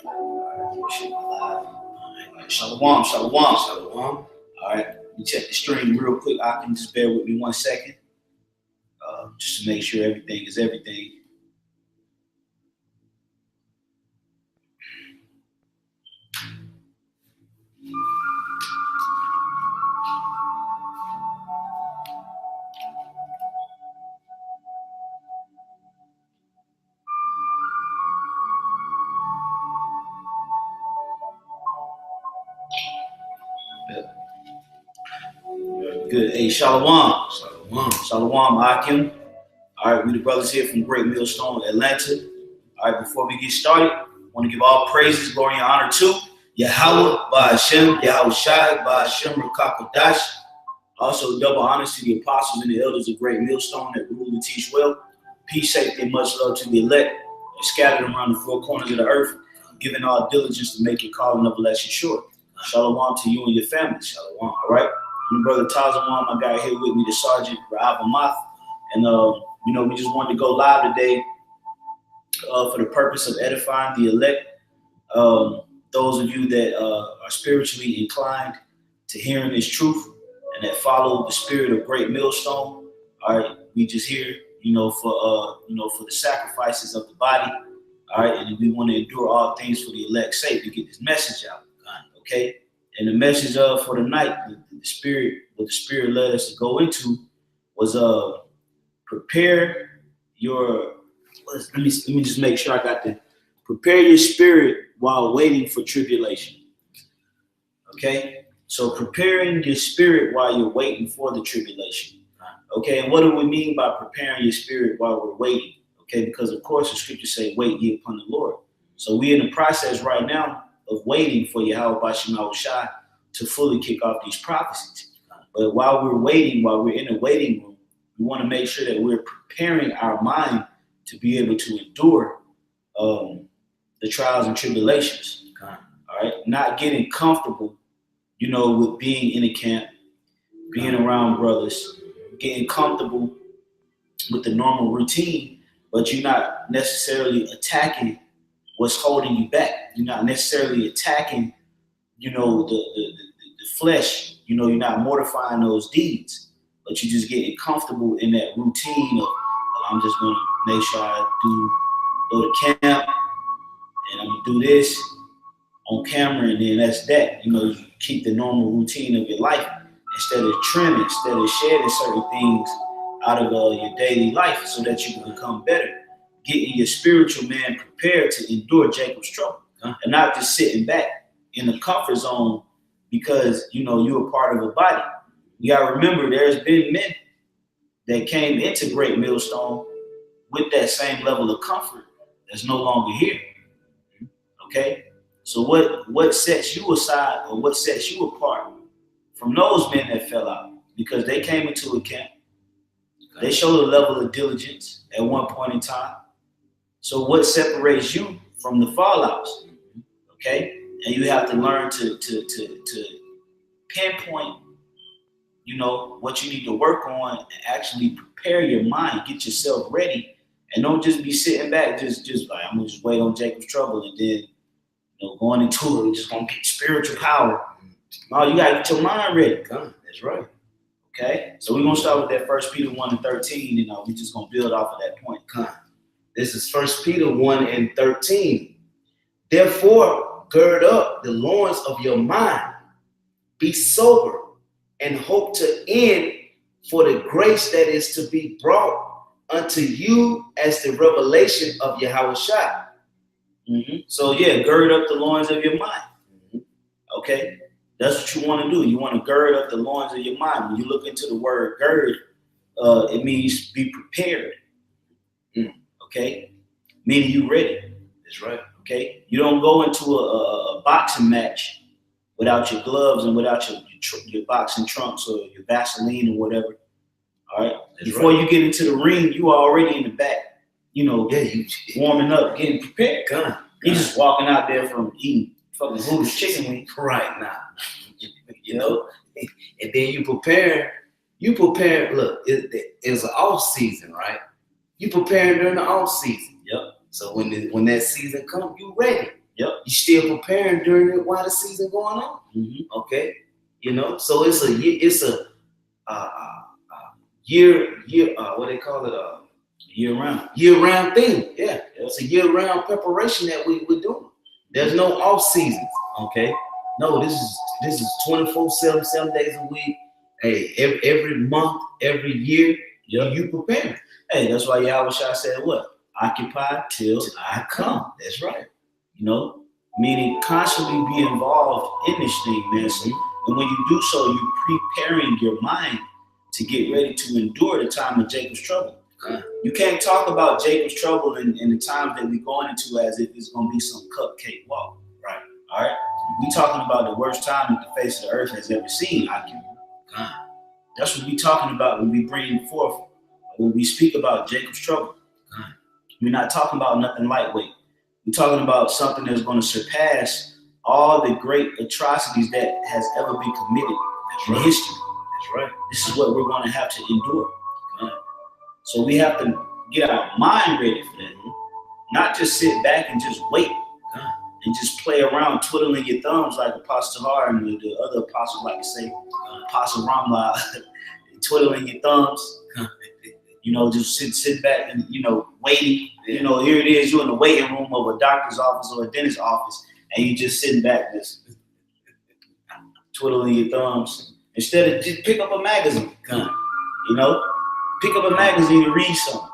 Shalom, shalom, shalom. All right, let me check the stream real quick. I can just bear with me 1 second, just to make sure everything is everything. Good. Hey, shalom, shalom, shalom, Akim. All right, we the brothers here from Great Millstone, Atlanta. All right, before we get started, I want to give all praises, glory, and honor to Yahweh, Ba'Hashem, Yahweh Shai, Ba'Hashem, Rakakodash. Also, double honors to the apostles and the elders of Great Millstone that rule and teach well. Peace, safety, and much love to the elect scattered around the four corners of the earth, giving all diligence to make your calling of election sure. Shalom to you and your family. Shalom. All right. My brother Tazawam, I got here with me, the Sergeant Rav Amath. And, we just wanted to go live today for the purpose of edifying the elect. Those of you that are spiritually inclined to hearing this truth and that follow the spirit of Great Millstone. All right. We just here, for the sacrifices of the body. All right. And we want to endure all things for the elect's sake to get this message out. Okay. And the message for the night, what the spirit led us to go into was prepare your. Let me just make sure I got prepare your spirit while waiting for tribulation. Okay, so preparing your spirit while you're waiting for the tribulation. Okay, and what do we mean by preparing your spirit while we're waiting? Okay, because of course the scriptures say, "Wait ye upon the Lord." So we're in the process right now of waiting for Yahweh Ba'Shem Yahweh Shai to fully kick off these prophecies. But while we're waiting, while we're in the waiting room, we want to make sure that we're preparing our mind to be able to endure the trials and tribulations. All right, not getting comfortable, with being in a camp, being around brothers, getting comfortable with the normal routine, but you're not necessarily attacking what's holding you back. You're not necessarily attacking, the flesh. You're not mortifying those deeds, but you're just getting comfortable in that routine of, well, I'm just going to make sure I go to camp and I'm going to do this on camera, and then that's that. You keep the normal routine of your life instead of trimming, instead of shedding certain things out of your daily life so that you can become better. Getting your spiritual man prepared to endure Jacob's trouble and not just sitting back in the comfort zone because, you're a part of a body. You got to remember, there's been men that came into Great Millstone with that same level of comfort that's no longer here. Okay? So what sets you aside or what sets you apart from those men that fell out? Because they came into a camp. They showed a level of diligence at one point in time. So what separates you from the fallouts? Okay? And you have to learn to pinpoint, what you need to work on and actually prepare your mind, get yourself ready, and don't just be sitting back, just like, I'm gonna just wait on Jacob's trouble and then, going into it, we're just gonna get spiritual power. No, you gotta get your mind ready. That's right. Okay? So we're gonna start with that 1 Peter 1:13, and we're just gonna build off of that point. This is 1 Peter 1:13. Therefore, gird up the loins of your mind, be sober, and hope to end for the grace that is to be brought unto you as the revelation of Yahweh Shai. So gird up the loins of your mind. Okay, that's what you want to do. You want to gird up the loins of your mind. When you look into the word gird, it means be prepared. Okay, meaning you ready. That's right. Okay, you don't go into a boxing match without your gloves and without your boxing trunks or your Vaseline or whatever. All right, before you get into the ring, you are already in the back. You warming up, getting prepared. You just walking out there from eating fucking Hooters chicken wings right now. And then you prepare. Look, it's an off season, right? You preparing during the off season. Yep. So when that season comes, you ready. Yep. You still preparing during it while the season going on. Mm-hmm. Okay, so it's a year what they call it year round thing. Yeah, it's a year round preparation that we're doing. There's no off seasons. Okay, no, this is 24/7, 7 days a week. Hey, every month, every year, you preparing. Hey, that's why Yahweh Shai said what? Occupy till I come. That's right. Meaning constantly be involved in this thing, man. So, and when you do so, you're preparing your mind to get ready to endure the time of Jacob's trouble. You can't talk about Jacob's trouble in the times that we're going into as if it's going to be some cupcake walk. Right. All right. We're talking about the worst time that the face of the earth has ever seen. That's what we're talking about when we bring forth, when we speak about Jacob's trouble. We're not talking about nothing lightweight. We're talking about something that's going to surpass all the great atrocities that has ever been committed in history. That's right. This is what we're going to have to endure. So we have to get our mind ready for that. Not just sit back and just wait and just play around twiddling your thumbs like Apostle Har and the other apostles like to say, Apostle Ramla, twiddling your thumbs. Just sit back and, waiting. Here it is, you're in the waiting room of a doctor's office or a dentist's office, and you just sitting back just twiddling your thumbs. Instead of just pick up a magazine, pick up a magazine and read something.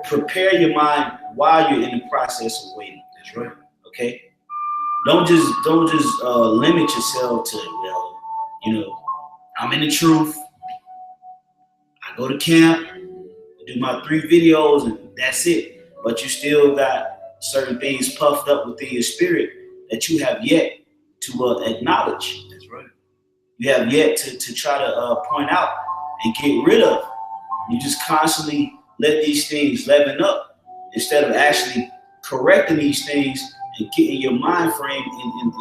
Prepare your mind while you're in the process of waiting. That's right. Okay? Don't just limit yourself to, I'm in the truth. I go to camp, I do my 3 videos, and that's it. But you still got certain things puffed up within your spirit that you have yet to acknowledge. That's right. You have yet to try to point out and get rid of. You just constantly let these things leaven up instead of actually correcting these things and getting your mind frame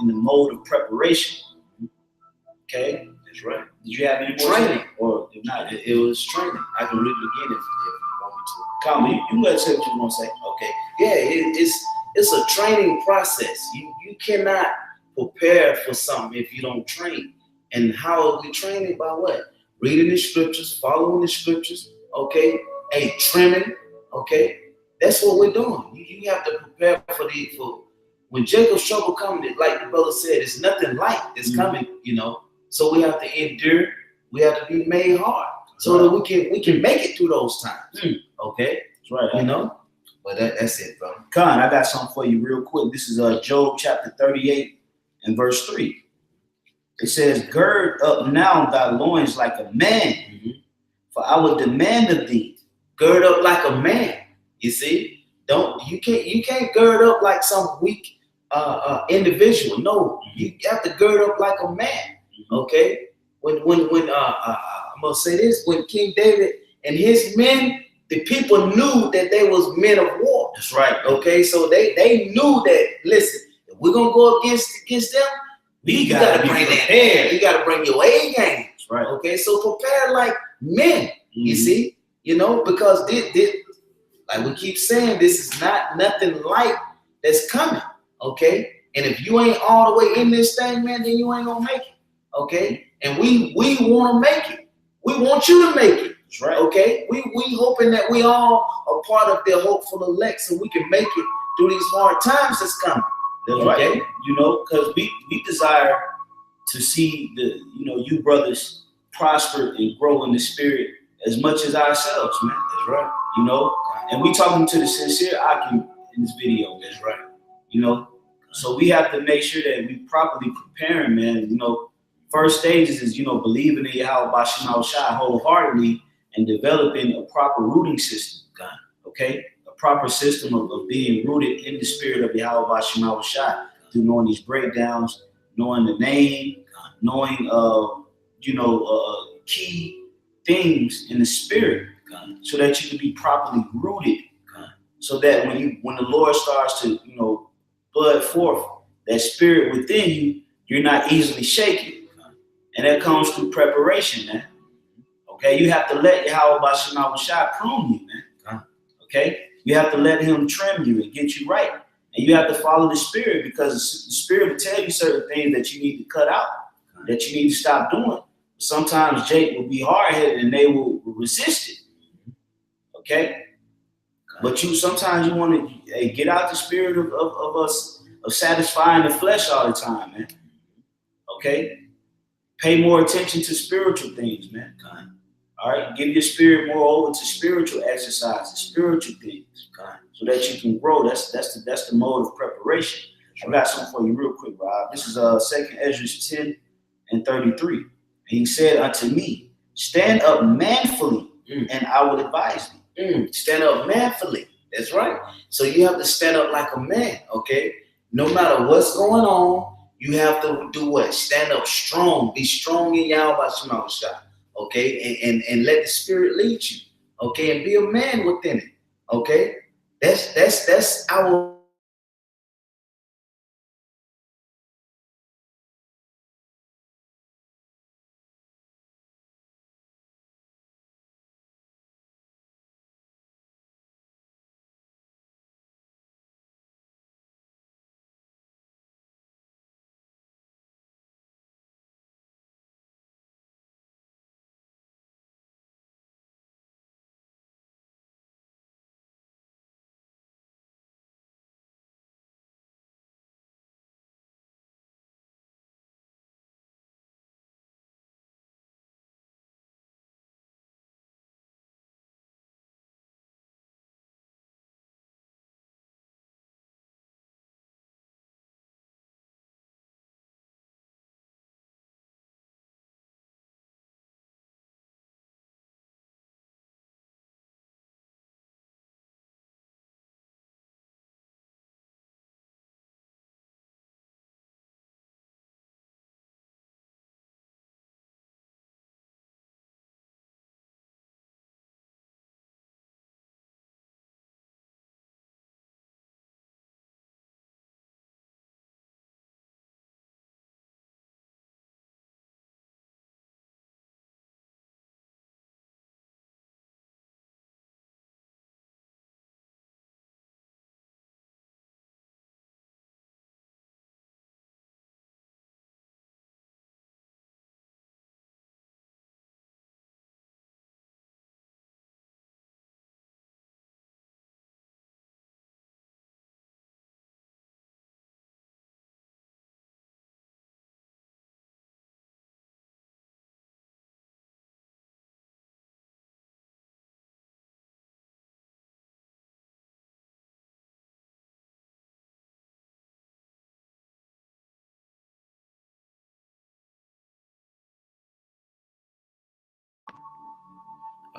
in the mode of preparation. Okay? That's right. Did you have any training? Or if not, it was training. I can read it again if you want me to. Comment. You gotta say what you want to say. Okay. Yeah, it's a training process. You cannot prepare for something if you don't train. And how are we training? By what? Reading the scriptures, following the scriptures. Okay. Hey, trimming. Okay. That's what we're doing. You have to prepare for when Jacob's trouble comes. Like the brother said, it's nothing light that's coming. So we have to endure. We have to be made hard so that we can make it through those times. Okay, that's right. But that's it, brother. Con, I got something for you real quick. This is Job chapter 38 and verse 3. It says, "Gird up now thy loins like a man, for I will demand of thee." Gird up like a man. You see, you can't gird up like some weak individual. No, you have to gird up like a man. Okay, when I'm gonna say this, when King David and his men, the people knew that they was men of war. That's right. Okay, so they knew that. Listen, if we're gonna go against them, you gotta bring that hair. You gotta bring your A game. That's right. Okay, so prepare like men. You see, because this, like we keep saying, this is not nothing light that's coming. Okay, and if you ain't all the way in this thing, man, then you ain't gonna make it. Okay, and we want to make it. We want you to make it. That's right. Okay, we hoping that we all are part of their hopeful elect, so we can make it through these hard times that's coming. That's right. Because we desire to see you brothers prosper and grow in the spirit as much as ourselves, man. That's right. And we talking to the sincere Akim in this video. That's right. So we have to make sure that we properly preparing, man. First stages is, believing in Yahweh Bashim Shai wholeheartedly and developing a proper rooting system. Okay? A proper system of being rooted in the spirit of Yahweh Bashim Shai through knowing these breakdowns, knowing the name, knowing, key things in the spirit so that you can be properly rooted. So that when the Lord starts to, bud forth that spirit within you, you're not easily shaken. And that comes through preparation, man. Okay, you have to let Yahweh Bashim Shai prune you, man. Okay, you have to let him trim you and get you right. And you have to follow the Spirit, because the Spirit will tell you certain things that you need to cut out, that you need to stop doing. Sometimes Jake will be hard-headed and they will resist it. Okay? But sometimes you want to get out the spirit of us, of satisfying the flesh all the time, man. Okay? Pay more attention to spiritual things, man. All right? Give your spirit more over to spiritual exercises, spiritual things, so that you can grow. That's the mode of preparation. I got something for you real quick, Rob. This is 2 Ezra 10 and 33. And he said unto me, stand up manfully, and I will advise thee. Stand up manfully. That's right. So you have to stand up like a man, okay? No matter what's going on, you have to do what? Stand up strong. Be strong in Yahweh Shemashah, okay? And let the Spirit lead you, okay? And be a man within it, okay? That's our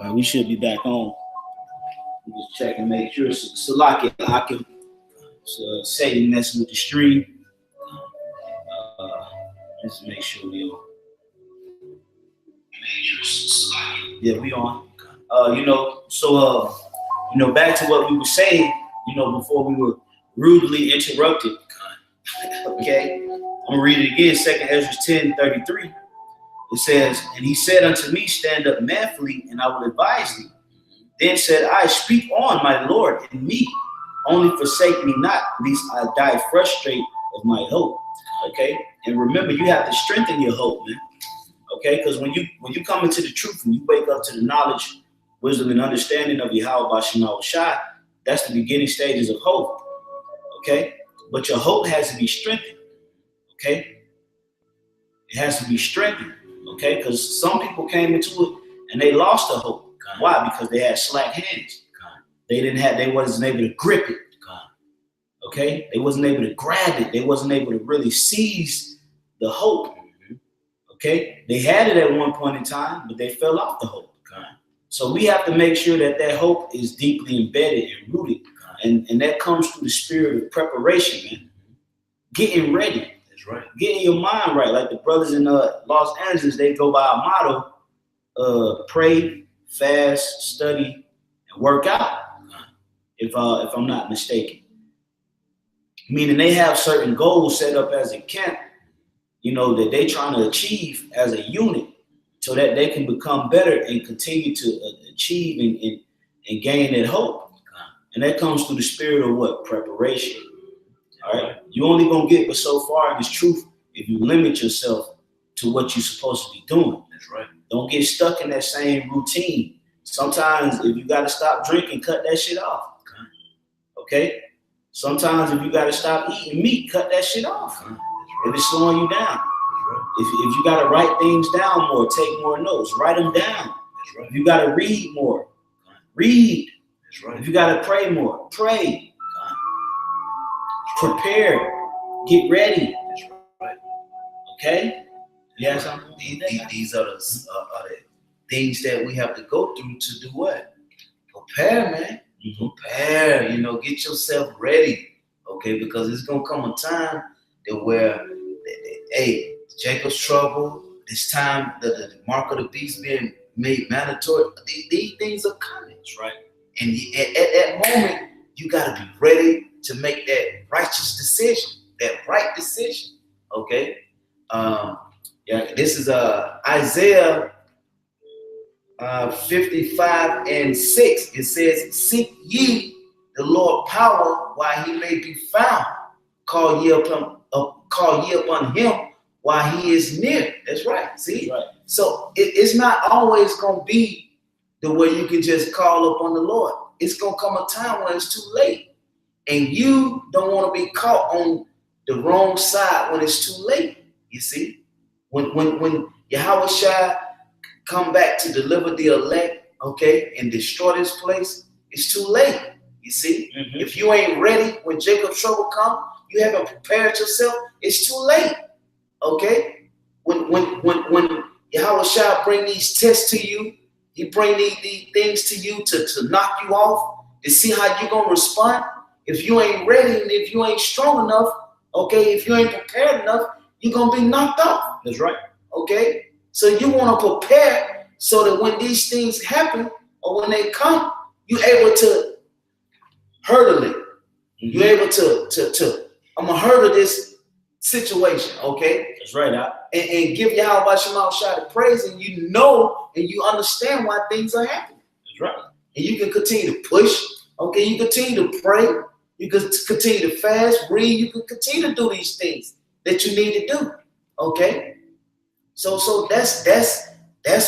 We should be back on. Just check and make sure. Salaki, I can say messing with the stream. Let's make sure we on. Yeah, we on. Back to what we were saying, before we were rudely interrupted. Okay, I'm gonna read it again. 2 Ezra 10:33. It says, and he said unto me, stand up manfully, and I will advise thee. Then said I, speak on, my Lord, and me. Only forsake me not, lest I die frustrate of my hope. Okay? And remember, you have to strengthen your hope, man. Okay? Because when you come into the truth and you wake up to the knowledge, wisdom, and understanding of Yahweh Shai, that's the beginning stages of hope. Okay? But your hope has to be strengthened. Okay? It has to be strengthened. Okay? Because some people came into it and they lost the hope. Why? Because they had slack hands. They wasn't able to grip it. Okay? They wasn't able to grab it. They wasn't able to really seize the hope. Okay? They had it at one point in time, but they fell off the hope. So we have to make sure that hope is deeply embedded and rooted. And that comes through the spirit of preparation, man. Getting ready. That's right. Getting your mind right. Like the brothers in Los Angeles, they go by a motto, pray, fast, study, and work out. If I'm not mistaken. Meaning they have certain goals set up as a camp, that they trying to achieve as a unit so that they can become better and continue to achieve and gain that hope. And that comes through the spirit of what? Preparation. You only gonna get but so far in this truth if you limit yourself to what you're supposed to be doing. That's right. Don't get stuck in that same routine. Sometimes if you gotta stop drinking, cut that shit off. Okay? Sometimes if you gotta stop eating meat, cut that shit off. If it's slowing you down. If you gotta write things down more, take more notes, write them down. If you gotta read more, read. If you gotta pray more, pray. Prepare. Get ready. Okay? Yes, these are the things that we have to go through to do what? Prepare, man. Prepare, get yourself ready. Okay, because it's gonna come a time that where hey, Jacob's trouble, this time the mark of the beast being made mandatory, these things are coming. That's right. And at that moment, you gotta be ready to make that righteous decision, that right decision. Okay. This is Isaiah 55:6. It says, "Seek ye the Lord power while he may be found. Call ye upon him while he is near." That's right. See? That's right. So it's not always gonna be the way you can just call upon the Lord. It's gonna come a time when it's too late. And you don't want to be caught on the wrong side when it's too late. You see? When Yahweh Shai come back to deliver the elect, okay, and destroy this place, it's too late. You see? If you ain't ready when Jacob's trouble come, you haven't prepared yourself, it's too late. Okay? When Yahweh Shai bring these tests to you, he bring these things to you to knock you off, to see how you're gonna respond. If you ain't ready and if you ain't strong enough, okay, if you ain't prepared enough, you're gonna be knocked off. That's right. Okay? So you want to prepare so that when these things happen or when they come, you're able to hurdle it. You're able to I'm gonna hurdle this situation, okay? That's right. And give Yahweh Shema Shai the praise, and you know and you understand why things are happening. That's right. And you can continue to push, okay? You continue to pray, you can continue to fast, read, you can continue to do these things that you need to do, okay? So that's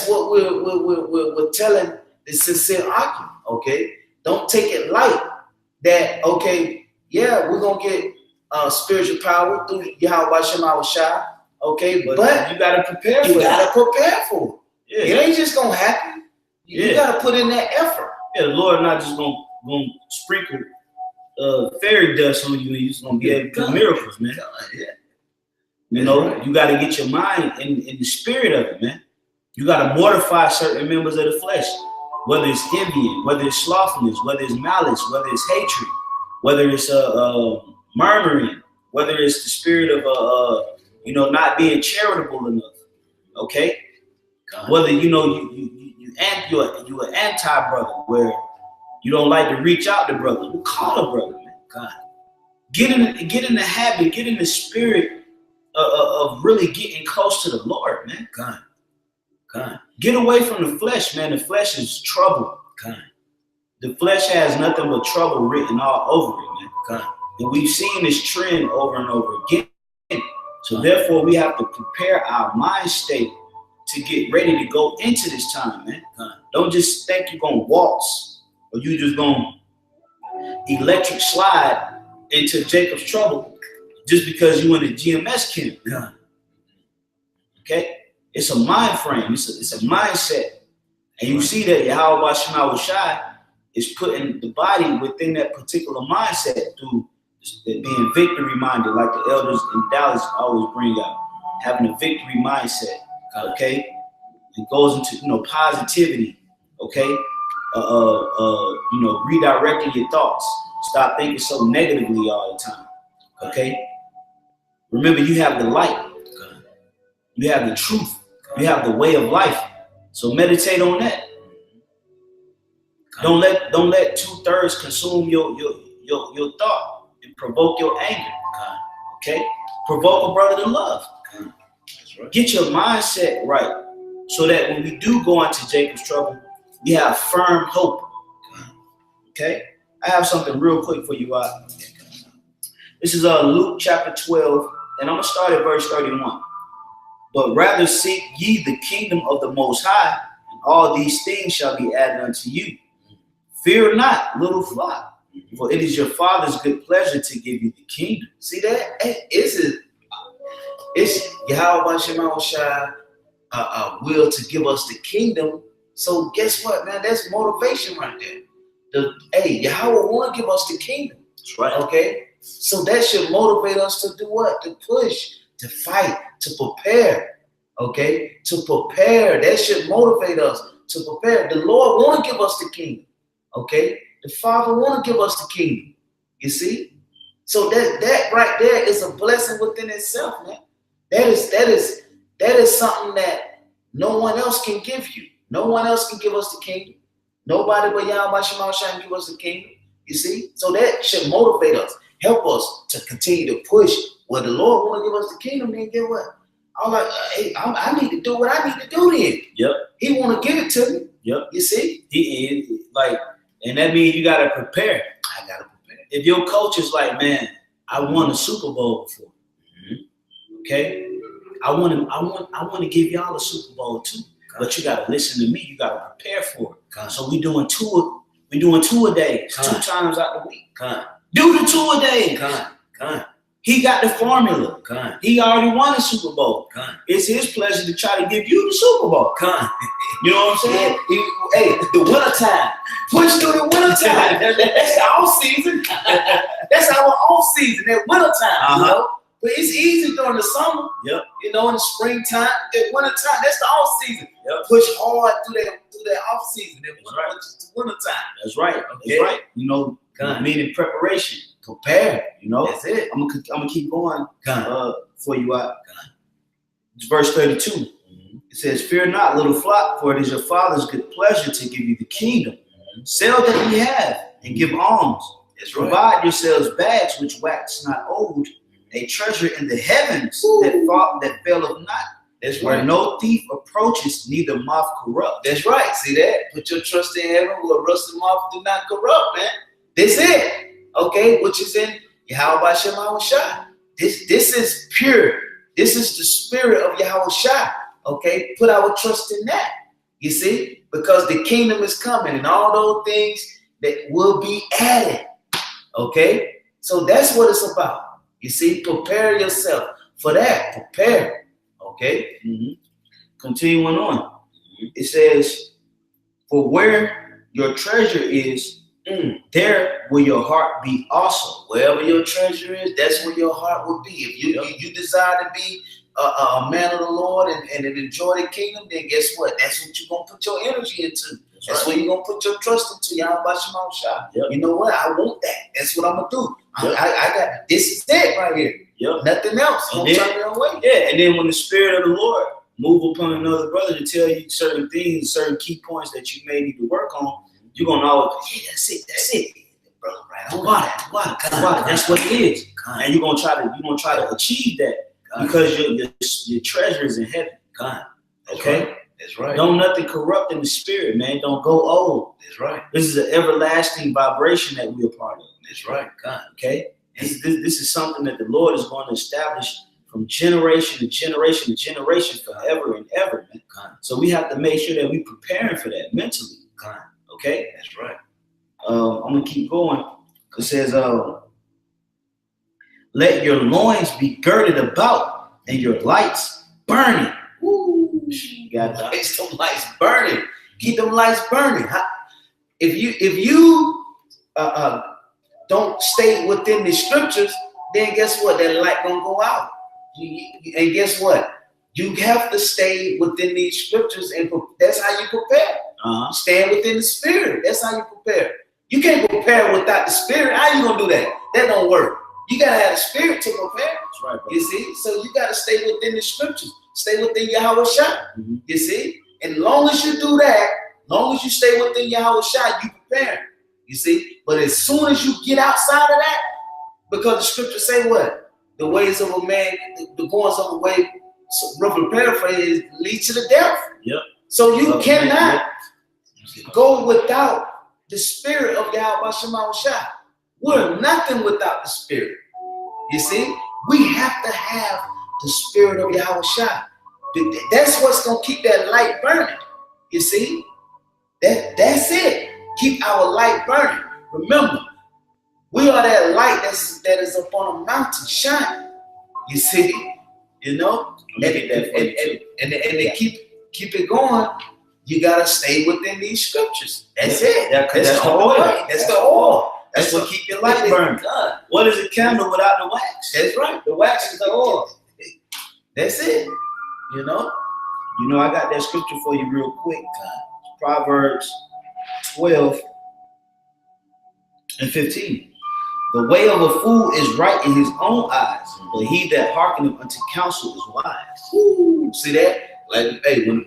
what we're telling the sincere argument, okay? Don't take it light that, okay, yeah, we're gonna get spiritual power through Yahweh Shema Shai, okay, but you gotta prepare for it. You gotta prepare for it. Yeah. It ain't just gonna happen. You gotta put in that effort. Yeah, the Lord not just gonna sprinkle fairy dust on you and you're just gonna be able to do miracles, man. You got to get your mind in the spirit of it, man. You got to mortify certain members of the flesh, whether it's envying, whether it's slothfulness, whether it's malice, whether it's hatred, whether it's murmuring, whether it's the spirit of not being charitable enough. Okay, whether you're an anti-brother where you don't like to reach out to brother, well, call a brother, man. God, get in the habit, get in the spirit of really getting close to the Lord, man. God. Get away from the flesh, man. The flesh is trouble. God. The flesh has nothing but trouble written all over it, man. God. And we've seen this trend over and over again. So therefore, we have to prepare our mind state to get ready to go into this time, man. God. Don't just think you're going to waltz or you just going to electric slide into Jacob's trouble just because you in a GMS camp. God. Okay? It's a mind frame. It's a mindset. And you see that Yahweh Shema Shai is putting the body within that particular mindset through being victory minded, like the elders in Dallas always bring out, having a victory mindset. Okay? It goes into positivity. Okay? Redirecting your thoughts. Stop thinking so negatively all the time. Okay? Remember, you have the light. You have the truth. You have the way of life. So meditate on that. Don't let 2/3 consume your thought and provoke your anger. Okay? Provoke a brother to love. That's right. Get your mindset right so that when we do go into Jacob's trouble, we have firm hope. Okay? I have something real quick for you. This is Luke chapter 12, and I'm going to start at verse 31. But rather seek ye the kingdom of the Most High, and all these things shall be added unto you. Fear not, little flock, for it is your Father's good pleasure to give you the kingdom. See that? Hey, it's Yahweh Shemashah will to give us the kingdom. So guess what, man? That's motivation right there. Yahweh want to give us the kingdom. That's right. Okay? So that should motivate us to do what? To push, to fight, to prepare. Okay? To prepare. That should motivate us to prepare. The Lord want to give us the kingdom. Okay? The Father want to give us the kingdom. You see? So that right there is a blessing within itself, man. That is something that no one else can give you. No one else can give us the kingdom. Nobody but Yahweh Shemashah can give us the kingdom. You see? So that should motivate us, help us to continue to push. Well, the Lord want to give us the kingdom, then get what? I need to do what I need to do then. Yep. He want to give it to me. Yep. You see? And that means you got to prepare. I got to prepare. If your coach is like, man, I won a Super Bowl before. Okay? I want to give y'all a Super Bowl too. But you gotta listen to me. You gotta prepare for it. So we doing two a day, 2 times out the week. Do the 2 a day. He got the formula. He already won the Super Bowl. It's his pleasure to try to give you the Super Bowl. You know what I'm saying? The winter time. Push through the winter time. That's the off season. That's our off season. That winter time. You know? But it's easy during the summer. Yep. You know, in the springtime, the winter time, that's the off season. Yep. Push hard through that off season. That winter time. That's right. Okay. That's right. You know, meaning preparation. Prepare. You know, that's it. I'm gonna keep going for you out. It's verse 32. It says, "Fear not, little flock, for it is your Father's good pleasure to give you the kingdom. Sell that ye have and give alms. Provide yourselves bags which wax not old, a treasure in the heavens that faileth not. That's where right. No thief approaches, neither moth corrupt." That's right. See that? Put your trust in heaven where rust and moth do not corrupt, man. That's it. Okay, which is in Yahweh Shemashah. This is pure. This is the spirit of Yahweh. Okay, put our trust in that. You see, because the kingdom is coming, and all those things that will be added. Okay, so that's what it's about. You see, prepare yourself for that. Prepare. Okay. Continuing on, it says, "For where your treasure is, there will your heart be also." Wherever your treasure is, that's where your heart will be. If you desire to be a man of the Lord and enjoy the kingdom, then guess what? That's what you're going to put your energy into. That's where you're going to put your trust into. Yahweh Shemashah. You know what? I want that. That's what I'm going to do. I got this is it right here. Nothing else. Don't turn me away. Yeah, and then when the Spirit of the Lord move upon another brother to tell you certain things, certain key points that you may need to work on, you're going to always, that's it. Brother, right? I got it. That's what it is. And you're going to try to achieve that because your treasure is in heaven. Okay? That's right. Don't nothing corrupt in the spirit, man. Don't go old. That's right. This is an everlasting vibration that we're a part of. That's right. Okay? This is something that the Lord is going to establish from generation to generation to generation forever and ever, man. So we have to make sure that we're preparing for that mentally. Okay? That's right. I'm going to keep going. It says, "Let your loins be girded about and your lights burning." You got them lights burning. Keep them lights burning. If you don't stay within the scriptures, then guess what? That light gonna go out. And guess what? You have to stay within these scriptures, and that's how you prepare. Stand within the spirit. That's how you prepare. You can't prepare without the spirit. How you gonna do that? That don't work. You gotta have the spirit to prepare. That's right, bro. You see? So you gotta stay within the scriptures. Stay within Yahweh. You see? And long as you do that, long as you stay within Yahweh, you prepare. You see? But as soon as you get outside of that, because the scriptures say what? The ways of a man, the goings of a way, so roughly paraphrase, lead to the death. So you cannot go without the spirit of Yahweh Shemashah. We're nothing without the spirit. You see, we have to have the spirit of Yahweh Shai. That's what's gonna keep that light burning. You see, that's it. Keep our light burning. Remember, we are that light that is up on a mountain shining. You see, you know, and to keep it going, you gotta stay within these scriptures. That's it. That's the oil. That's the oil. That's what keep your light burning. What is a candle without the wax? That's right. The wax is the oil. That's it. You know, I got that scripture for you real quick. Proverbs 12 and 15. The way of a fool is right in his own eyes, but he that hearkeneth unto counsel is wise. Ooh, see that? Like, hey, when the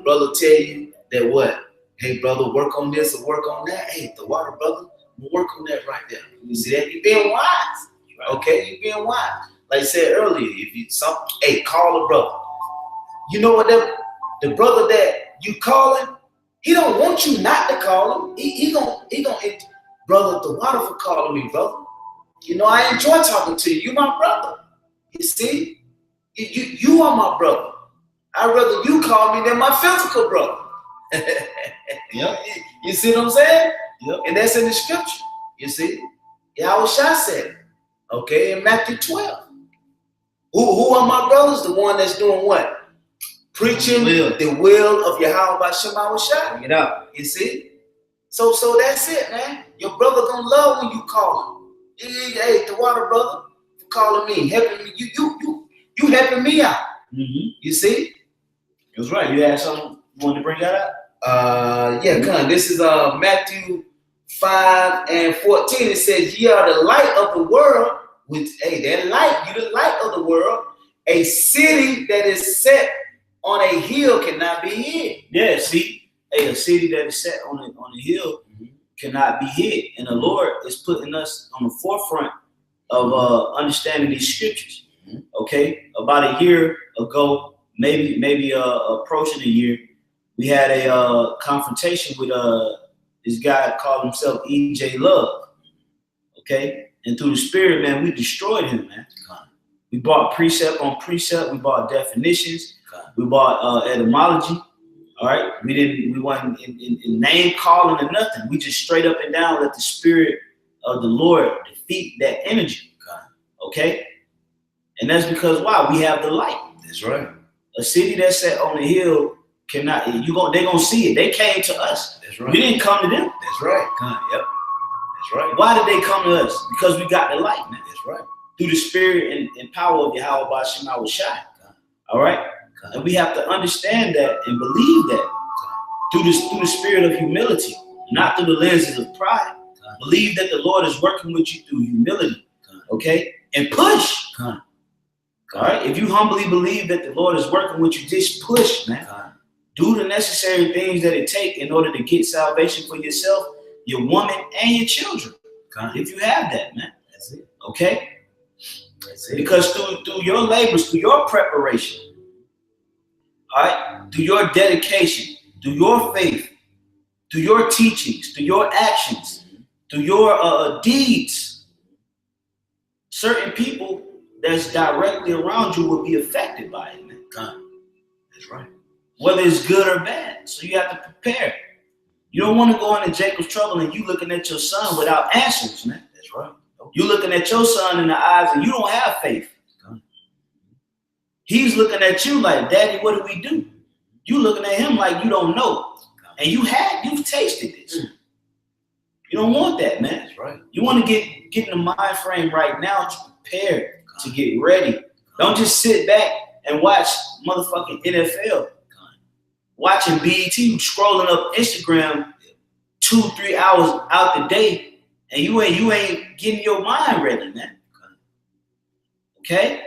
brother tell you that what? Hey, brother, work on this or work on that. Hey, the water, brother, work on that right there. You see that? You being wise. Okay, you being wise. Like I said earlier, if you call a brother. You know what? The brother that you calling, he don't want you not to call him. He gonna, brother, the water for calling me, brother. You know, I enjoy talking to you. You my brother. You see? You are my brother. I'd rather you call me than my physical brother. Yep. You see what I'm saying? Yep. And that's in the scripture. You see? Yahweh Shai said it. Okay, in Matthew 12. Who are my brothers? The one that's doing what? Preaching the will of Yahweh by Shema Shai. Bring it out. You see? So that's it, man. Your brother gonna love when you call him. Hey, the water brother, for calling me, helping me. You helping me out. Mm-hmm. You see? That's right. You had something you wanted to bring that up? Yeah, come on. This is Matthew 5 and 14. It says, ye are the light of the world. That light, you the light of the world. A city that is set on a hill cannot be hid. Yeah, see, a city that is set on a hill cannot be hid. And the Lord is putting us on the forefront of understanding these scriptures. Okay, about a year ago, maybe approaching a year, we had a confrontation with this guy called himself E.J. Love. Okay. And through the Spirit, man, we destroyed him, man. We bought precept on precept. We bought definitions. We bought etymology. All right. We wasn't in name calling or nothing. We just straight up and down let the Spirit of the Lord defeat that energy. Okay. And that's because why? We have the light. That's right. A city that's set on a hill cannot. They're gonna see it. They came to us. That's right. We didn't come to them. That's right. Yep. That's right. Why did they come to us? Because we got the light, man. That's right. Through the Spirit and power of Yahweh by Shema Shai. All right? And we have to understand that and believe that through the spirit of humility, not through the lenses of pride. Believe that the Lord is working with you through humility. Okay? And push. All right? If you humbly believe that the Lord is working with you, just push, man. Do the necessary things that it takes in order to get salvation for yourself, your woman, and your children. If you have that, man. That's it. Okay? That's it. Because through your labors, through your preparation, all right, through your dedication, through your faith, through your teachings, through your actions, through your deeds, certain people that's directly around you will be affected by it, man. That's right. Whether it's good or bad. So you have to prepare. You don't want to go into Jacob's trouble and you looking at your son without answers, man. That's right. You looking at your son in the eyes and you don't have faith. He's looking at you like, Daddy, what do we do? You looking at him like you don't know. And you've tasted this. You don't want that, man. That's right. You want to get in the mind frame right now to prepare, to get ready. Don't just sit back and watch motherfucking NFL. Watching BET, scrolling up Instagram 2-3 hours out the day, and you ain't getting your mind ready, man. Okay?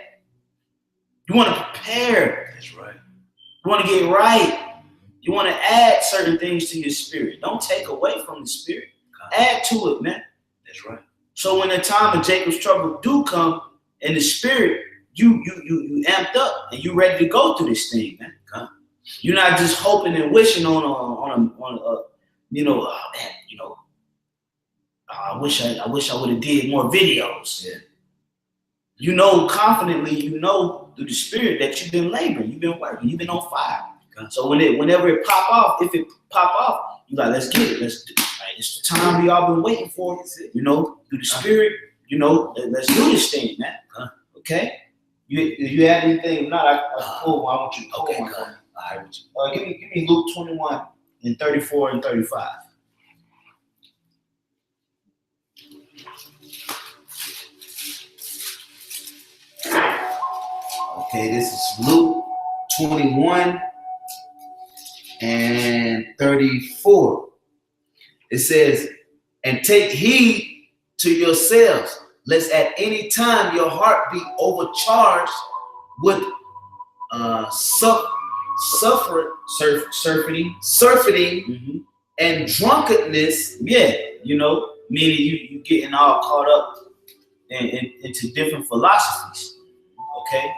You want to prepare. That's right. You want to get right. You want to add certain things to your spirit. Don't take away from the spirit. Add to it, man. That's right. So when the time of Jacob's trouble do come, in the spirit, you amped up and you ready to go through this thing, man. You're not just hoping and wishing on I wish I would have did more videos. Yeah. you know confidently, you know through the spirit that you've been laboring, you've been working, you've been on fire. So whenever it pop off, if it pop off, you like, let's get it. Let's do it. Right? It's the time we all been waiting for. You know, through the spirit. You know, let's do this thing, man. Okay. You have anything? If not, I want you to pull one. All right. Give me Luke 21 and 34 and 35. Okay, this is Luke 21 and 34. It says, and take heed to yourselves, lest at any time your heart be overcharged with surfeiting and drunkenness. Yeah, you know, meaning you getting all caught up into different philosophies. Okay,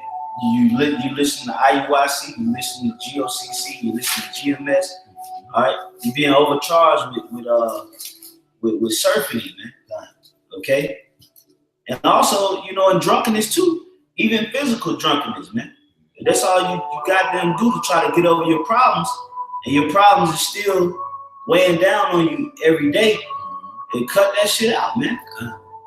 you listen to IUIC, you listen to GOCC, you listen to GMS. All right, you're being overcharged with surfing, man. Okay, and also, you know, in drunkenness too, even physical drunkenness, man. That's all you goddamn do to try to get over your problems, and your problems are still weighing down on you every day. And cut that shit out, man.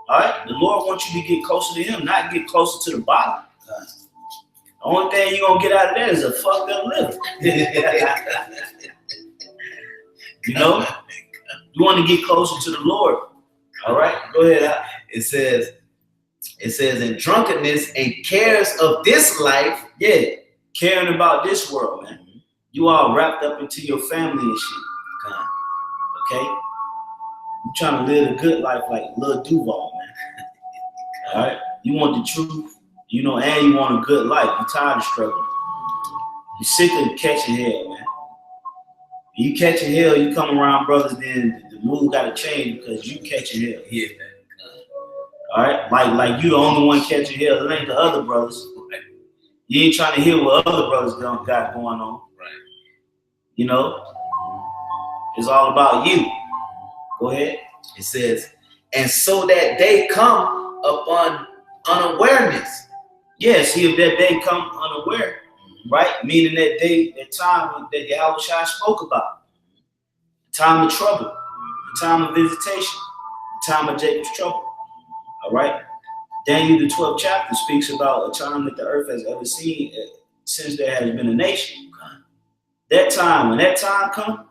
All right, the Lord wants you to get closer to Him, not get closer to the bottom. The only thing you're gonna get out of that is a fucked up liver. You know, you want to get closer to the Lord. All right, go ahead. It says, in drunkenness and cares of this life. Yeah, caring about this world, man. You all wrapped up into your family and shit. Okay, you trying to live a good life like Lil Duval, man. All right, you want the truth, you know, and you want a good life. You're tired of struggling. You're sick of catching hell, man. You catching hell, you come around brothers, then the mood got to change because you catching hell. Yeah. All right, like you the only one catching hell. It ain't the other brothers. You ain't trying to hear what other brothers got going on. Right. You know, it's all about you. Go ahead. It says, and so that they come upon unawareness. Yes, if that day come unaware, right? Meaning that time that Yahweh Shai spoke about, the time of trouble, the time of visitation, the time of Jacob's trouble. All right. Daniel, the 12th chapter, speaks about a time that the earth has ever seen since there has been a nation. That time, when that time comes,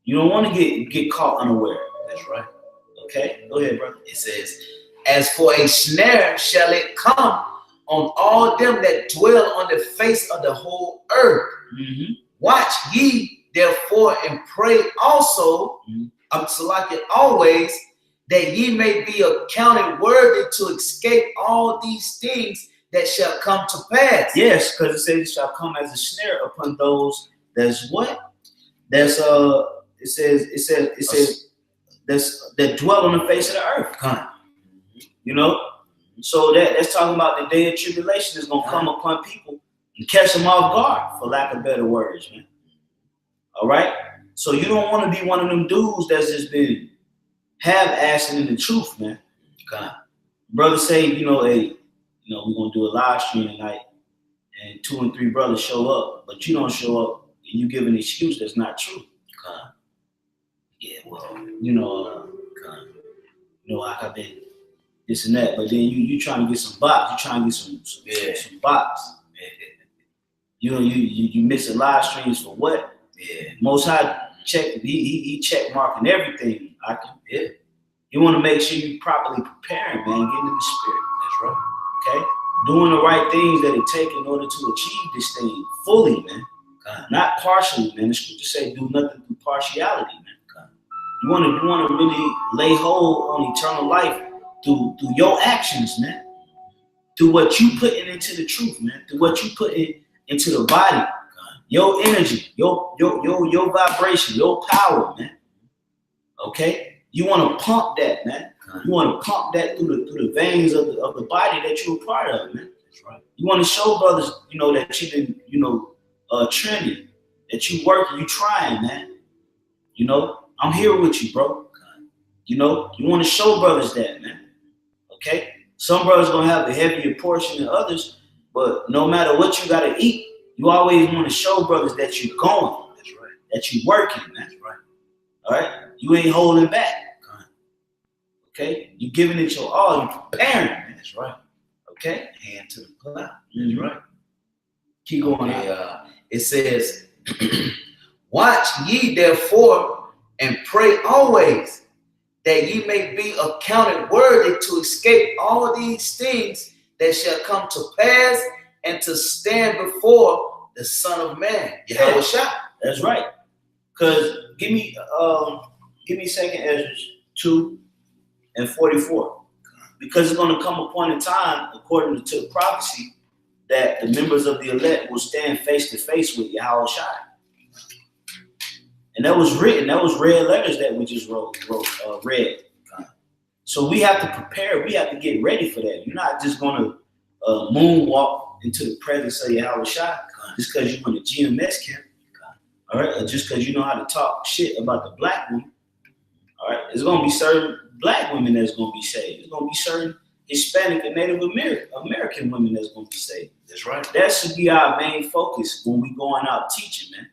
you don't want to get caught unaware. That's right. Okay, go ahead, brother. It says, as for a snare shall it come on all them that dwell on the face of the whole earth. Watch ye therefore and pray also, always, that ye may be accounted worthy to escape all these things that shall come to pass. Yes, because it says it shall come as a snare upon those that's what? That's it says that dwell on the face of the earth. You know? So that's talking about the day of tribulation is gonna come upon people and catch them off guard, for lack of better words, man. All right? So you don't want to be one of them dudes that's just been half-assing in the truth, man. Brother say, we're gonna do a live stream tonight, and 2 and 3 brothers show up, but you don't show up, and you give an excuse that's not true. Yeah, well, I've been this and that, but then you trying to get some bots, you trying to get some bots. You missing live streams for what? Yeah. Most High check, he check marking everything. You want to make sure you properly preparing, man. Get into the spirit. That's right. Okay? Doing the right things that it take in order to achieve this thing fully, man. Not partially, man. The scripture say do nothing through partiality, man. You want to really lay hold on eternal life through your actions, man. Through what you putting into the truth, man. Through what you putting into the body, your energy, your vibration, your power, man. Okay? You want to pump that, man. You want to pump that through the veins of the body that you're a part of, man. That's right. You want to show brothers, that you've been, trending, that you working, you trying, man. I'm here with you, bro. You want to show brothers that, man. Okay? Some brothers gonna have a heavier portion than others, but no matter what you gotta eat, you always want to show brothers that you're going. That's right. That you're working, man. That's right. All right? You ain't holding back. Okay? You giving it your all, you preparing, man. That's right. Okay? Hand to the plow. That's right. Keep going. It says, watch ye therefore and pray always, that ye may be accounted worthy to escape all these things that shall come to pass and to stand before the Son of Man. Yahweh Shai. That's right. Because give me 2nd Ezra 2 and 44. Because it's going to come a point in time, according to the prophecy, that the members of the elect will stand face to face with Yahweh Shai. And that was written, that was red letters that we just read. So we have to prepare, we have to get ready for that. You're not just going to moonwalk into the presence of Yahweh Shai just because you're in a GMS camp. All right, or just because you know how to talk shit about the black woman. All right, there's going to be certain black women that's going to be saved. There's going to be certain Hispanic and Native American women that's going to be saved. That's right. That should be our main focus when we going out teaching, man.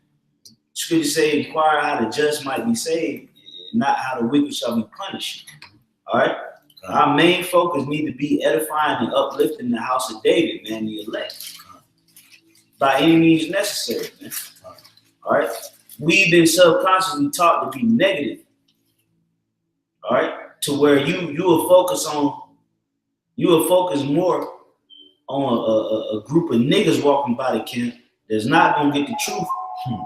Scripture say, inquire how the just might be saved, not how the wicked shall be punished. All right? Our main focus need to be edifying and uplifting the house of David, man, the elect. By any means necessary, man. All right? We've been subconsciously taught to be negative. All right? To where you will focus more on a group of niggas walking by the camp that's not gonna get the truth.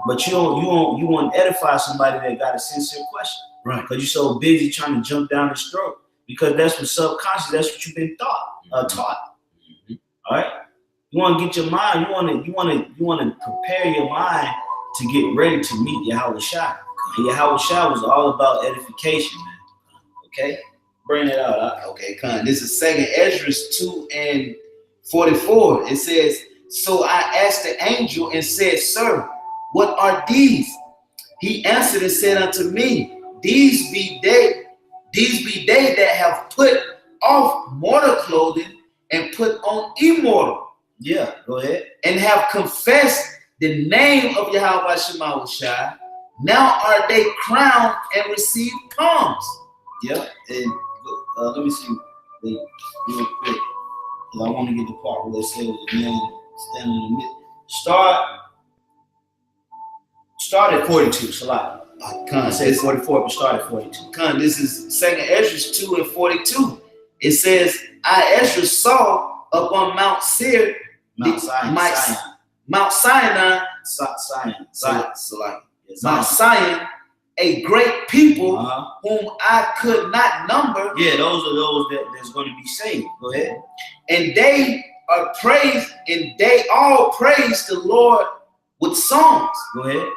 But you want to edify somebody that got a sincere question, right? Because you're so busy trying to jump down his throat. Because that's what subconscious. That's what you've been taught. Mm-hmm. All right. You want to get your mind. You want to prepare your mind to get ready to meet Yahweh Shai. And Yahweh Shai was all about edification, man. Okay, bring it out. Okay, Khan. This is 2nd Ezra 2 and 44. It says, so I asked the angel and said, Sir, what are these? He answered and said unto me, These be they that have put off mortal clothing and put on immortal. Yeah, go ahead. And have confessed the name of Yahweh Shema Shai. Now are they crowned and receive palms. Yeah, and let me see real quick. I want to get the part where it says the man standing in the middle. Start at 42, Salah. Khan said 44, but start at 42. Khan, this is 2nd Ezra 2 and 42. It says, I Ezra saw upon Mount Seir, Mount Sinai, a great people whom I could not number. Yeah, those are those that's going to be saved. Go ahead. And they are praised, and they all praise the Lord with songs. Go ahead.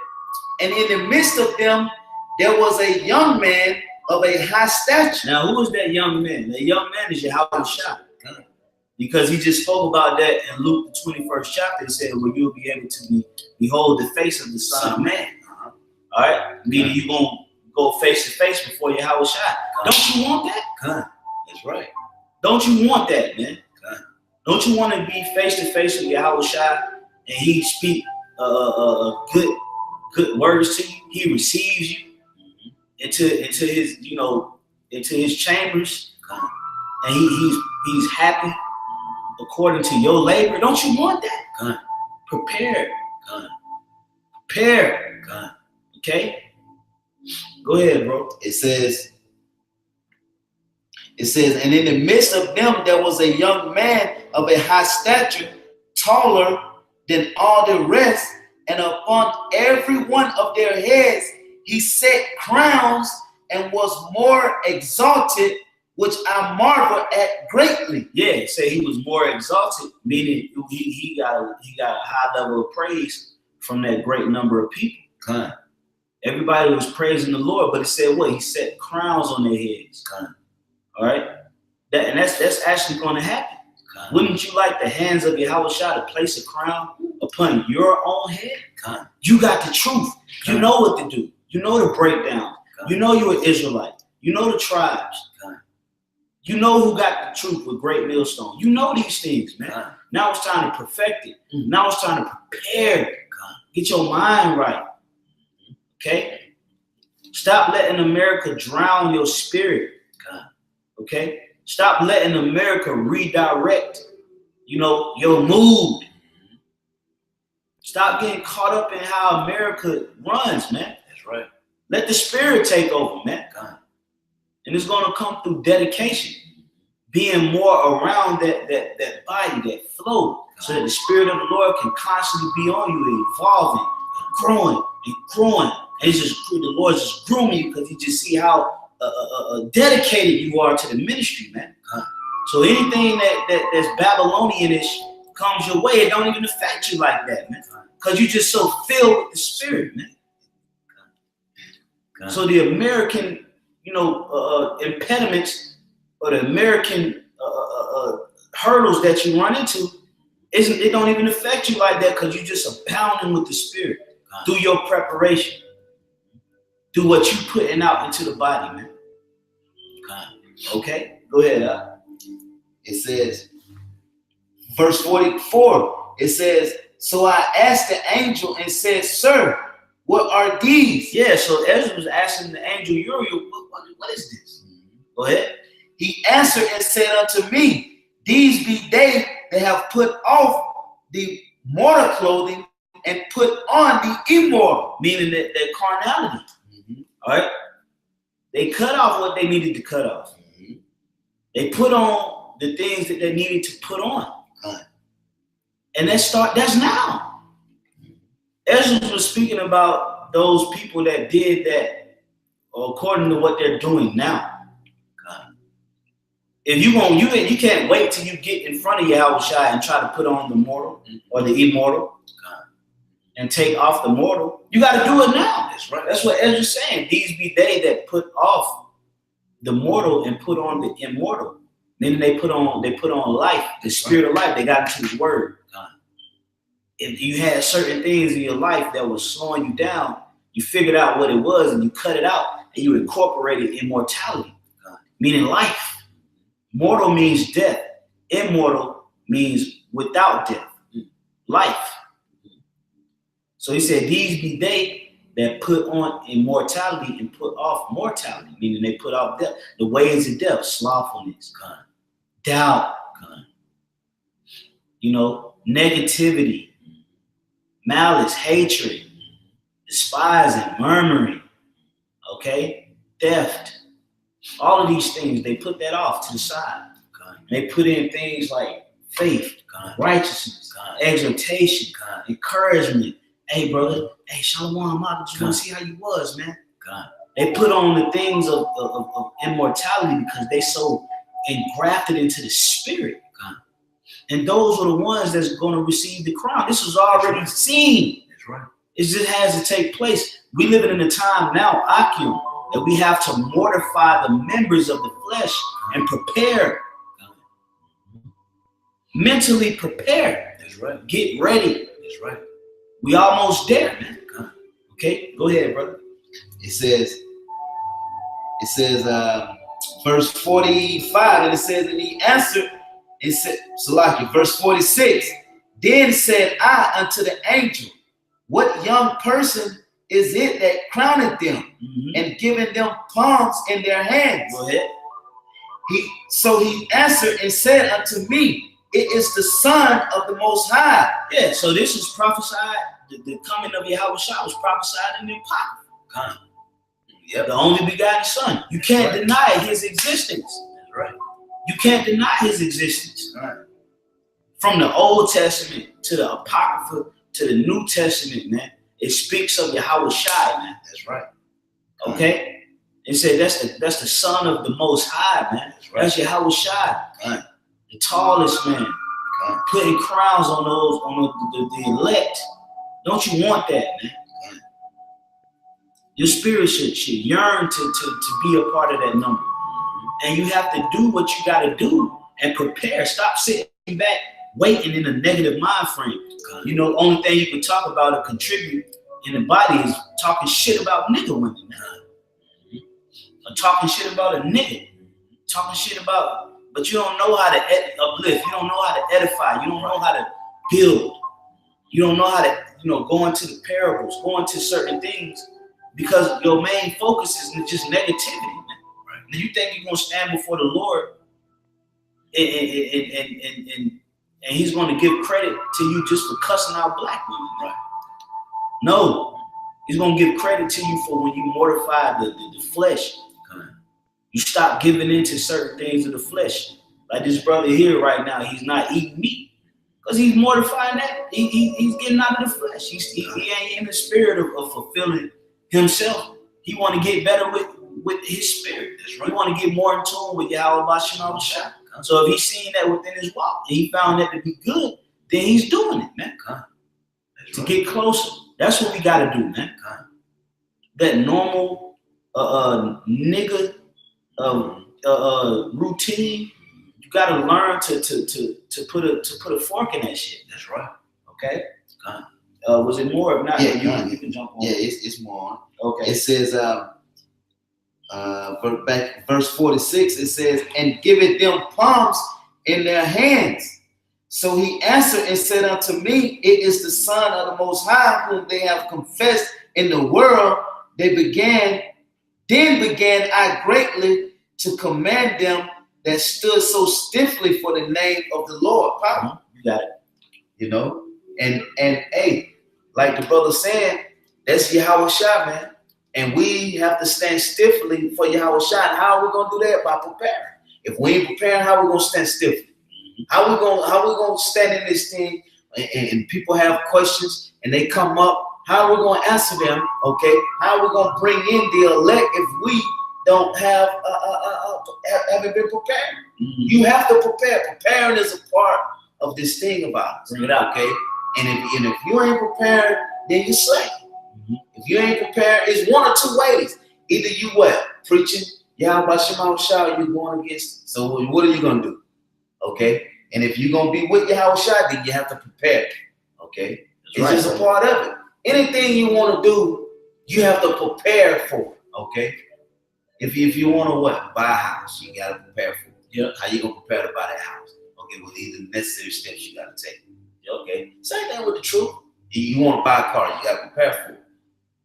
And in the midst of them, there was a young man of a high stature. Now, who is that young man? The young man is Yahweh Shai. Because he just spoke about that in Luke, the 21st chapter. He said, well, you'll be able to behold the face of the Son of Man. All right? Meaning you're going to go face to face before Yahweh Shai. Don't you want that? That's right. Don't you want that, man? Don't you want to be face to face with Yahweh Shai and he speak good words to you? He receives you into his, into his chambers, and he's happy according to your labor. Don't you want that? Prepare. Okay? Go ahead, bro. It says, and in the midst of them there was a young man of a high stature, taller than all the rest, and upon every one of their heads he set crowns, and was more exalted, which I marvel at greatly. Yeah, say he was more exalted, meaning he got a high level of praise from that great number of people. Everybody was praising the Lord, but it said what? He set crowns on their heads. All right, that's actually going to happen. Wouldn't you like the hands of Yahweh Shai to place a crown upon your own head? You got the truth. You know what to do. You know the breakdown. You know you're an Israelite. You know the tribes. You know who got the truth with Great Millstone. You know these things, man. Now it's time to perfect it. Now it's time to prepare. Get your mind right. Okay? Stop letting America drown your spirit. Okay? Stop letting America redirect, your mood. Stop getting caught up in how America runs, man. That's right. Let the spirit take over, man. And it's going to come through dedication. Being more around that body, that flow, so that the spirit of the Lord can constantly be on you, evolving, and growing. And it's just the Lord's just grooming you because you just see how dedicated you are to the ministry, man. So anything that's Babylonianish comes your way, it don't even affect you like that, man. Because you're just so filled with the spirit, man. So the American, impediments or the American hurdles that you run into, it don't even affect you like that because you're just abounding with the spirit through your preparation, through what you putting out into the body, man. Okay, go ahead. It says, verse 44, it says, so I asked the angel and said, sir, what are these? Yeah, so Ezra was asking the angel Uriel, what is this? Go ahead. He answered and said unto me, these be they that have put off the mortal clothing and put on the immortal. Meaning that carnality. All right? They cut off what they needed to cut off. They put on the things that they needed to put on. And that's now. Ezra was speaking about those people that did that according to what they're doing now. If you can't wait till you get in front of Yahushua and try to put on the mortal or the immortal and take off the mortal. You got to do it now. That's right. That's what Ezra's saying. These be they that put off the mortal and put on the immortal. Meaning they put on life, the spirit of life. They got into his word. If you had certain things in your life that was slowing you down, you figured out what it was and you cut it out and you incorporated immortality, meaning life. Mortal means death. Immortal means without death, life. So he said, these be they that put on immortality and put off mortality, meaning they put off death, the ways of death, slothfulness, doubt, negativity, malice, hatred, despising, murmuring, theft. All of these things, they put that off to the side. They put in things like faith, righteousness, exhortation, encouragement. Hey, brother. Hey, Shalom, I just want to see how you was, man. They put on the things of immortality because they so engrafted into the spirit. And those are the ones that's going to receive the crown. This was already seen. That's right. It just has to take place. We live in a time now, Akim, that we have to mortify the members of the flesh and prepare. Mentally prepare. That's right. Get ready. That's right. We almost there, man. Okay, go ahead, brother. It says, verse 45, and it says, and he answered, it said, Salaki, verse 46, then said I unto the angel, what young person is it that crowneth them and giving them palms in their hands? Go ahead. So he answered and said unto me, it is the Son of the Most High. Yeah, so this is prophesied. The coming of Yahushua was prophesied in the Apocrypha. Yep. The only begotten Son. You can't deny his existence. That's right. You can't deny his existence. Right. From the Old Testament to the Apocrypha to the New Testament, man, it speaks of Yahushua, man. That's right. Okay? It said that's the Son of the Most High, man. That's right. That's Yahushua. Right. The tallest man. Putting crowns on the elect. Don't you want that, man? Your spirit should yearn to be a part of that number. And you have to do what you got to do and prepare. Stop sitting back, waiting in a negative mind frame. Only thing you can talk about or contribute in the body is talking shit about nigga women, man. Or talking shit about a nigga. talking shit about, but you don't know how to uplift. You don't know how to edify. You don't know how to build. You don't know how to, go into the parables, go into certain things, because your main focus is just negativity, man. Right. And you think you're gonna stand before the Lord and He's gonna give credit to you just for cussing out black women, right? No, He's gonna give credit to you for when you mortify the flesh. You stop giving into certain things of the flesh. Like this brother here right now, he's not eating meat because he's mortifying that. He's getting out of the flesh. He ain't in the spirit of fulfilling himself. He want to get better with his spirit. That's right. He want to get more in tune with Yahweh Bashim Shah. So if he's seeing that within his walk and he found that to be good, then he's doing it, man. To get closer. That's what we got to do, man. That normal nigga routine, you got to learn to put a fork in that shit. That's right. Okay. Was it more? If not, you can jump on. Yeah, it's more on. Okay. It says back verse 46. It says, and giveth them palms in their hands. So he answered and said unto me, it is the Son of the Most High, whom they have confessed in the world. Then began I greatly to command them that stood so stiffly for the name of the Lord. Papa. You got it. And hey, like the brother said, that's Yahweh Shah, man. And we have to stand stiffly for Yahweh Shah. And how are we gonna do that? By preparing. If we ain't preparing, how are we gonna stand stiffly? How we gonna stand in this thing and people have questions and they come up? How are we gonna answer them? Okay, how are we gonna bring in the elect if we don't haven't been prepared? You have to prepare. Preparing is a part of this thing about it. Bring it out, okay? And if you ain't prepared, then you slay. If you ain't prepared, it's one or two ways. Either you preaching Yahweh Shema Shah, you're going against it. So what are you gonna do? Okay, and if you're gonna be with Yahweh Shah, then you have to prepare. Okay, it's just a part of it. Anything you want to do, you have to prepare for it. Okay, if you want to buy a house, you gotta prepare for it. Yeah, how you gonna prepare to buy that house? Okay, well, these are the necessary steps you gotta take. Okay, same thing with the truth. You want to buy a car, you gotta prepare for it.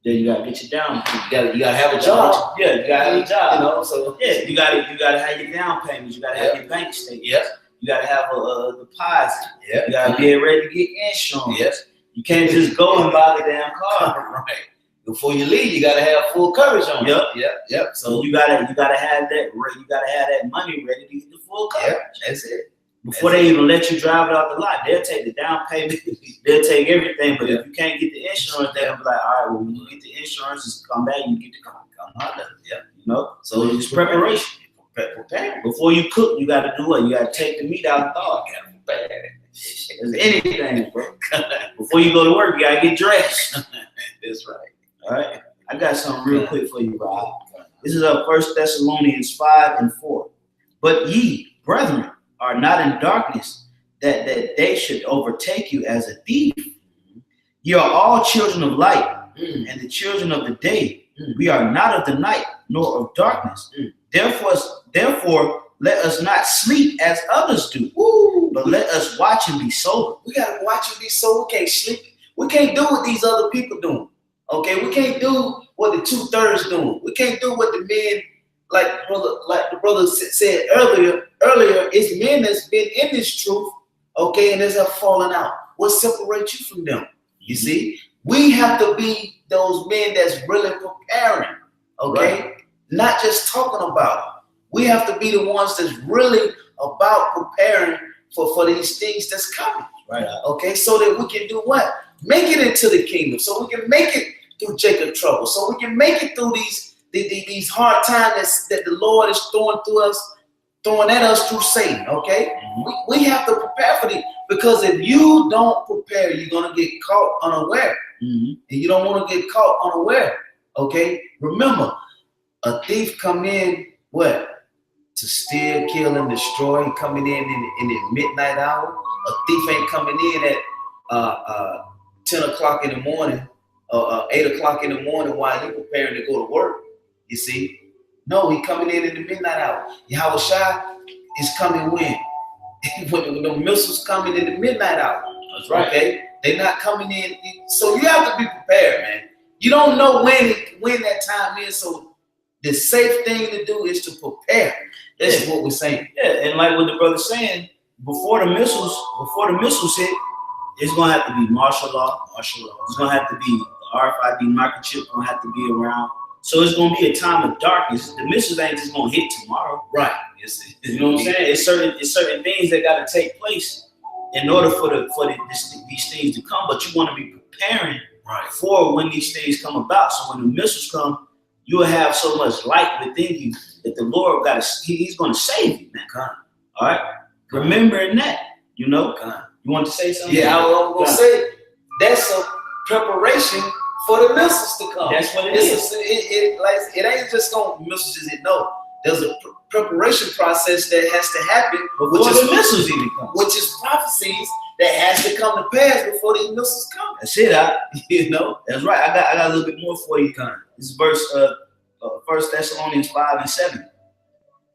Then you gotta get your down payment. You gotta have a job. Yeah, you gotta have a job. So yeah, you gotta have your down payments. You gotta have your bank statement. Yes. You gotta have a deposit. Yeah. You gotta be ready to get insurance. Yes. You can't just go and buy the damn car. Right. Before you leave, you gotta have full coverage on it. Yep. So you gotta have that. You gotta have that money ready to get the full coverage. Yep. That's it. Before they even let you drive it out the lot, they'll take the down payment, they'll take everything. But if you can't get the insurance, they'll be like, all right, well, when you get the insurance, just come back and you get the car. So it's preparation. Prepare. Before you cook, you gotta do what? You gotta take the meat out and thaw it. You gotta prepare it. There's anything, bro. Before you go to work, you gotta get dressed. That's right. All right. I got something real quick for you, Rob. This is 1 Thessalonians 5:4. But ye, brethren, are not in darkness, that they should overtake you as a thief. Ye are all children of light, and the children of the day. We are not of the night, nor of darkness. Therefore, let us not sleep as others do, but let us watch and be sober. We gotta watch and be sober. We can't sleep. We can't do what these other people doing. Okay, we can't do what the 2/3 doing. We can't do what the men, like the brother said earlier. It's men that's been in this truth, okay, and there's a falling out. What separates you from them? You see, we have to be those men that's really preparing, okay, right. Not just talking about it. We have to be the ones that's really about preparing for these things that's coming, right? Okay, so that we can do what? Make it into the kingdom, so we can make it through Jacob trouble, so we can make it through these hard times that the Lord is throwing at us through Satan. Okay, we have to prepare for these, because if you don't prepare, you're gonna get caught unaware, and you don't want to get caught unaware. Okay, remember, a thief come in to steal, kill, and destroy. He coming in the midnight hour. A thief ain't coming in at 10 o'clock in the morning, 8 o'clock in the morning while you're preparing to go to work. You see, No, he coming in the midnight hour. Yahweh Shai is coming when? When the missiles coming in the midnight hour. That's right. Okay? They're not coming in. So you have to be prepared, man. You don't know when that time is. So the safe thing to do is to prepare. That's what we're saying. Yeah, and like what the brother's saying, before the missiles hit, it's gonna have to be martial law. It's gonna have to be RFID microchip. Gonna have to be around. So it's gonna be a time of darkness. The missiles ain't just gonna hit tomorrow. Right. You know what I'm saying? It's certain things that gotta take place in order for these things to come. But you want to be preparing for when these things come about. So when the missiles come, you will have so much light within you that the Lord He's gonna save you, man. All right. Remembering that, you know. You want to say something? Yeah, I was gonna say that's a preparation for the missiles to come. That's what it is. It ain't just gonna missiles just hit. No, there's a preparation process that has to happen before the missiles even come, which is prophecies that has to come to pass before these missiles come. That's it. You know, that's right. I got a little bit more for you. This is verse 1 Thessalonians 5:7.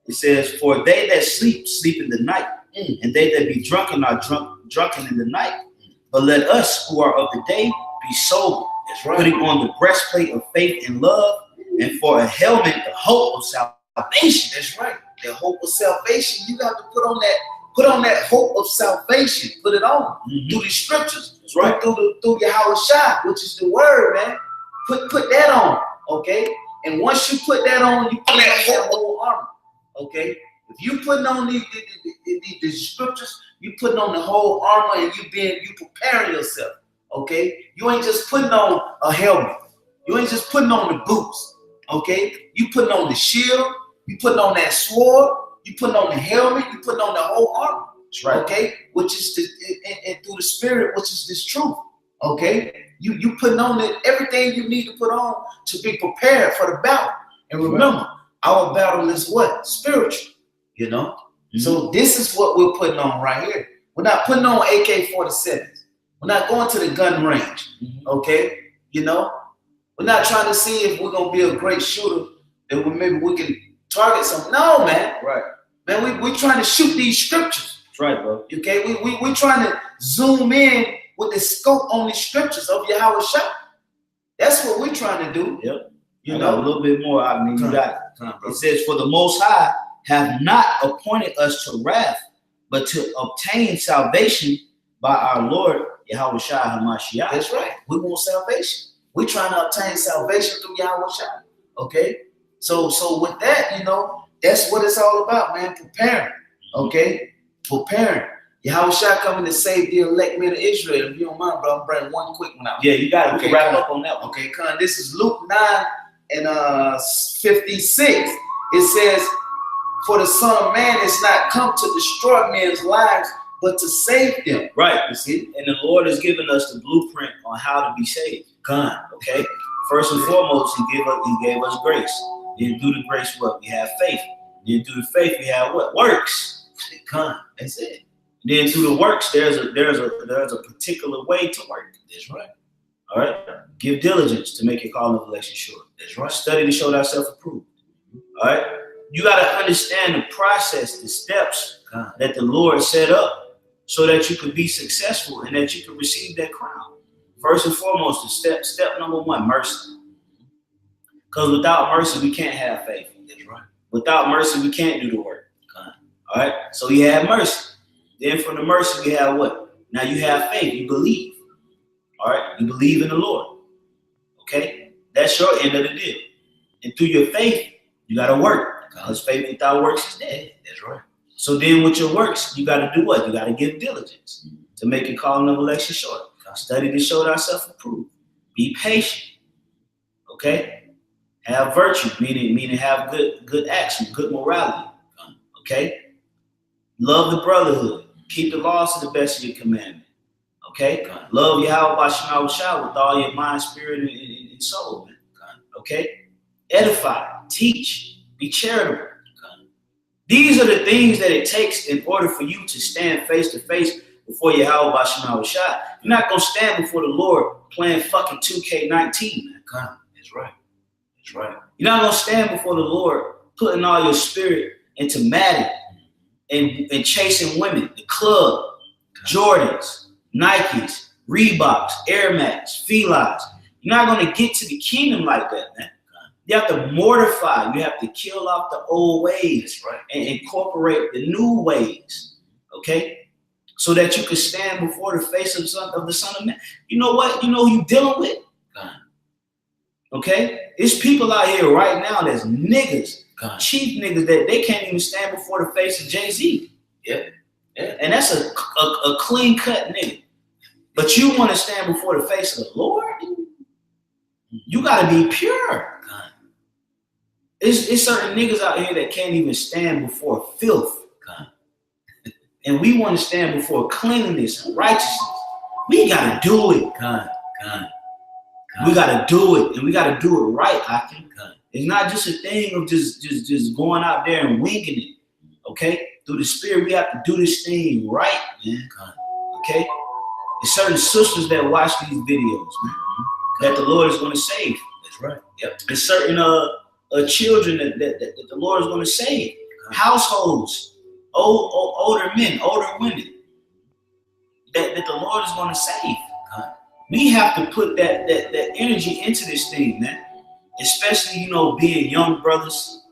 It says, "For they that sleep in the night, and they that be drunken are drunken in the night. But let us who are of the day be sober, putting on the breastplate of faith and love, and for a helmet the hope of salvation." That's right. The hope of salvation. You got to put on that hope of salvation. Put it on through the scriptures. That's right. Through Yahweh Shai, which is the word, man. Put that on, okay? And once you put that on, you put that whole armor, okay? If you putting on the scriptures, you putting on the whole armor, and you preparing yourself, okay? You ain't just putting on a helmet. You ain't just putting on the boots, okay? You putting on the shield. You putting on that sword. You putting on the helmet. You putting on the whole armor. That's right. Okay, which is and through the spirit, which is this truth. Okay, you putting on everything you need to put on to be prepared for the battle. And remember, our battle is what? Spiritual. You know. So this is what we're putting on right here. We're not putting on AK-47s. We're not going to the gun range. Okay, you know. We're not trying to see if we're gonna be a great shooter that maybe we can target something. No, man. Right. Man, we're trying to shoot these scriptures. That's right, bro. Okay, we're trying to zoom in with the scope on the scriptures of Yahweh Shai. That's what we're trying to do. Yep. You know, a little bit more. I mean, you got it. It says, "For the Most High have not appointed us to wrath, but to obtain salvation by our Lord Yahweh Shai HaMashiach." That's right. We want salvation. We're trying to obtain salvation through Yahweh Shai. Okay. So with that, you know, that's what it's all about, man. Preparing. Okay. Preparing. Yahweh Shai coming to save the elect men of Israel. If you don't mind, bro, I'm bringing one quick one out. Yeah, you got to wrap up on that one. Okay, Con. This is Luke 9:56. It says, "For the Son of Man is not come to destroy men's lives, but to save them." Right. You see? And the Lord has given us the blueprint on how to be saved. Con. Okay. First and foremost, He gave us grace. Then through the grace, what? We have faith. Then through the faith, we have what? Works. Con. That's it. Then through the works, there's a particular way to work. That's right. All right. Give diligence to make your calling of election sure. That's right. Study to show thyself approved. All right. You got to understand the process, the steps that the Lord set up so that you could be successful and that you could receive that crown. First and foremost, the step number one, mercy. Because without mercy, we can't have faith. That's right. Without mercy, we can't do the work. All right. So you have mercy. Then from the mercy, we have what? Now you have faith. You believe. All right. You believe in the Lord. Okay. That's your end of the deal. And through your faith, you got to work. Because faith without works is dead. That's right. So then with your works, you got to do what? You got to give diligence to make your calling of election short. Study to show thyself approved. Be patient. Okay. Have virtue, meaning have good action, good morality. Okay. Love the brotherhood. Keep the laws to the best of your commandment. Okay. Love Yahweh Bashim Shah with all your mind, spirit, and soul. Man. Okay. Edify. Teach. Be charitable. These are the things that it takes in order for you to stand face to face before Yahweh Bashim Shah. You're not gonna stand before the Lord playing fucking 2K19. Man. That's right. That's right. You're not gonna stand before the Lord putting all your spirit into Madden and chasing women, the club, Jordans, Nikes, Reeboks, Air Max, Felines. You're not going to get to the kingdom like that, man. You have to mortify. You have to kill off the old ways, right, and incorporate the new ways, okay? So that you can stand before the face of the Son of Man. You know what? You know who you dealing with? Okay? There's people out here right now that's niggas, cheap niggas, that they can't even stand before the face of Jay-Z. Yeah. And that's a clean-cut nigga. But you want to stand before the face of the Lord? You got to be pure. It's certain niggas out here that can't even stand before filth. And we want to stand before cleanliness and righteousness. We got to do it. We got to do it. And we got to do it right, I think. It's not just a thing of just going out there and winging it. Okay? Through the Spirit, we have to do this thing right, man. Okay? There's certain sisters that watch these videos, man, that the Lord is going to save. That's right. Yep. There's certain children that the Lord is going to save. Households, older men, older women, that the Lord is going to save. We have to put that energy into this thing, man. Especially, being young brothers,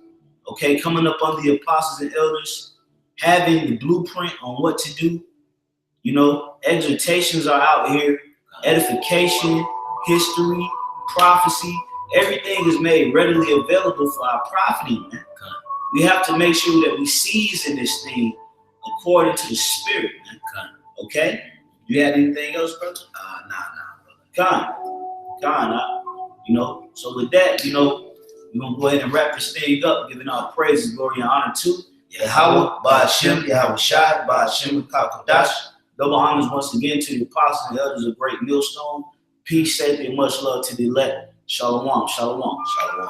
okay, coming up under the apostles and elders, having the blueprint on what to do. Exhortations are out here, edification, history, prophecy. Everything is made readily available for our profiting, man. We have to make sure that we season this thing according to the Spirit, man. Okay? You had anything else, brother? Nah, brother. So with that, we're going to go ahead and wrap this thing up, giving our praises, glory, and honor to Yahweh, Ba'ashem, Yahweh Shai, Ba'ashem, Kakadash. Double honors once again to the apostles and elders of Great Millstone. Peace, safety, and much love to the elect. Shalom, shalom, shalom.